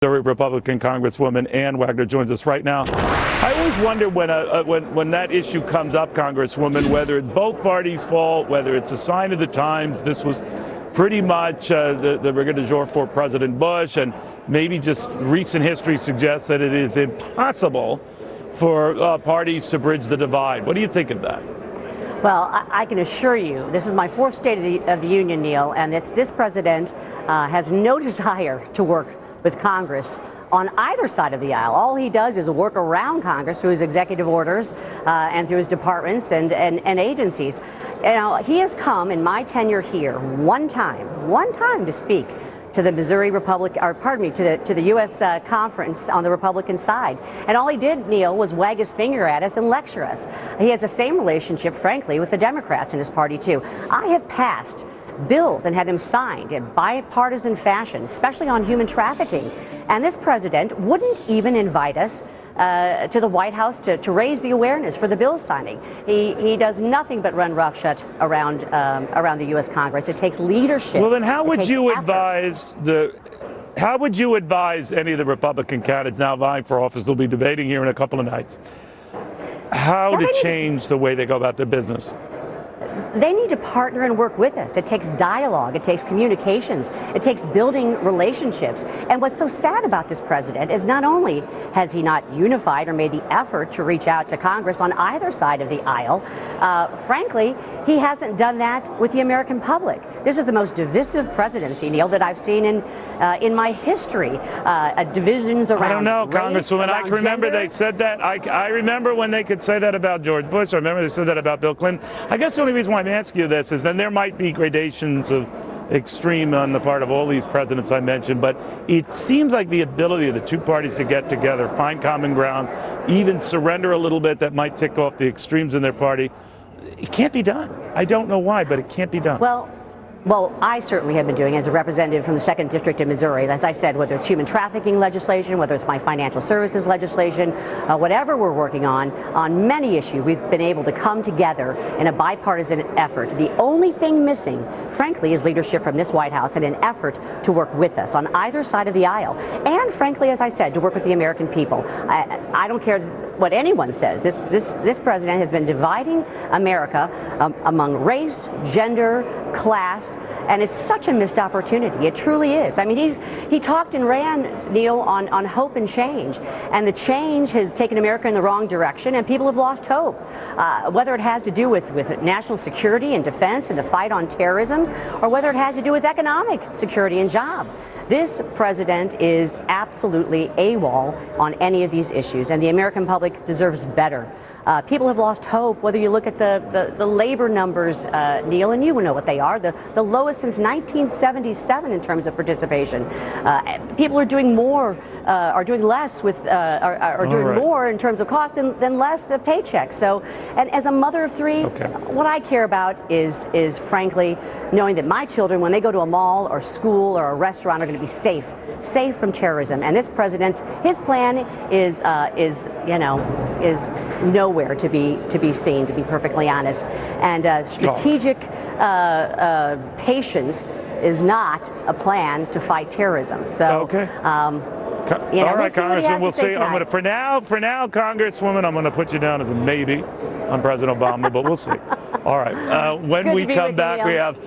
Missouri Republican Congresswoman Ann Wagner joins us right now. I always wonder when that issue comes up, Congresswoman, whether it's both parties' fault, whether it's a sign of the times. This was pretty much the regime du jour for President Bush, and maybe just recent history suggests that it is impossible for parties to bridge the divide. What do you think of that? Well, I can assure you, this is my fourth State of the Union, Neil, and this president has no desire to work with Congress on either side of the aisle. All he does is work around Congress through his executive orders and through his departments and agencies. You know, he has come in my tenure here one time to speak to the Missouri to the U.S. conference on the Republican side. And all he did, Neil, was wag his finger at us and lecture us. He has the same relationship, frankly, with the Democrats in his party, too. I have passed bills and had them signed in bipartisan fashion, especially on human trafficking. And this president wouldn't even invite us to the White House to raise the awareness for the bill signing. He does nothing but run roughshod around the U.S. Congress. It takes leadership. Well, then how would you advise any of the Republican candidates now vying for office? They'll be debating here in a couple of nights. How to change the way they go about their business? They need to partner and work with us. It takes dialogue. It takes communications. It takes building relationships. And what's so sad about this president is not only has he not unified or made the effort to reach out to Congress on either side of the aisle, frankly, he hasn't done that with the American public. This is the most divisive presidency, Neil, that I've seen in my history. Divisions around I don't know, race, Congresswoman. I can remember gender. they said that. I remember when they could say that about George Bush. I remember they said that about Bill Clinton. I guess the only reason why I'm asking you this is then there might be gradations of extreme on the part of all these presidents I mentioned, but it seems like the ability of the two parties to get together, find common ground, even surrender a little bit that might tick off the extremes in their party, it can't be done. I don't know why, but it can't be done. Well, I certainly have been doing as a representative from the 2nd District of Missouri. As I said, whether it's human trafficking legislation, whether it's my financial services legislation, whatever we're working on many issues, we've been able to come together in a bipartisan effort. The only thing missing, frankly, is leadership from this White House and an effort to work with us on either side of the aisle. And frankly, as I said, to work with the American people. I don't care what anyone says. This president has been dividing America among race, gender, class, and it's such a missed opportunity. It truly is. I mean, he talked and ran, Neil, on hope and change, and the change has taken America in the wrong direction, and people have lost hope. Whether it has to do with national security and defense and the fight on terrorism, or whether it has to do with economic security and jobs. This president is absolutely AWOL on any of these issues, and the American public deserves better. People have lost hope, whether you look at the labor numbers, Neil, and you know what they are, the lowest since 1977 in terms of participation. People are doing more, are doing less with, are doing more in terms of cost than less paychecks. So, and as a mother of three, what I care about is frankly knowing that my children, when they go to a mall or school or a restaurant, are going to be safe from terrorism. And this president's, his plan is nowhere to be seen, to be perfectly honest. And strategic patience is not a plan to fight terrorism. So, all right, Congresswoman, we'll see. For now, Congresswoman, I'm going to put you down as a maybe on President Obama, but we'll see. All right. When we come back, we have